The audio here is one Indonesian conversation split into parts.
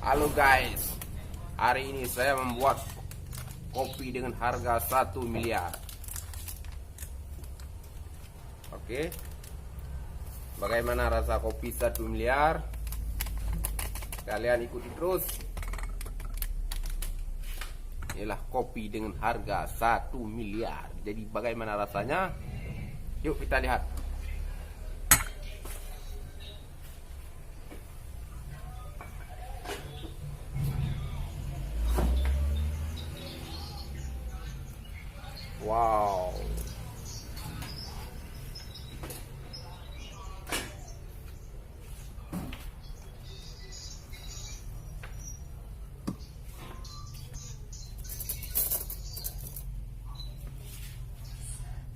Halo guys, hari ini saya membuat kopi dengan harga 1 miliar. Oke, bagaimana rasa kopi 1 miliar? Kalian ikuti terus. Inilah kopi dengan harga 1 miliar. Jadi bagaimana rasanya? Yuk kita lihat. Wow.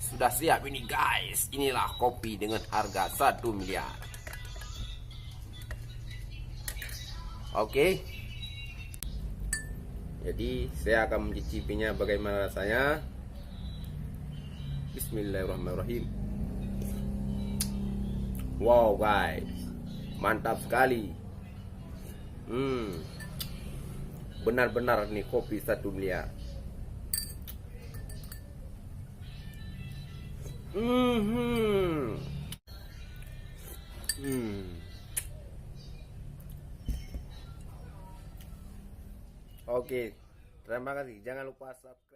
Sudah siap ini guys. Inilah kopi dengan harga 1 miliar. Oke. Jadi saya akan mencicipinya bagaimana rasanya. Bismillahirrahmanirrahim. Wow guys, mantap sekali. Benar-benar nih kopi 1 miliar. Oke, terima kasih. Jangan lupa subscribe.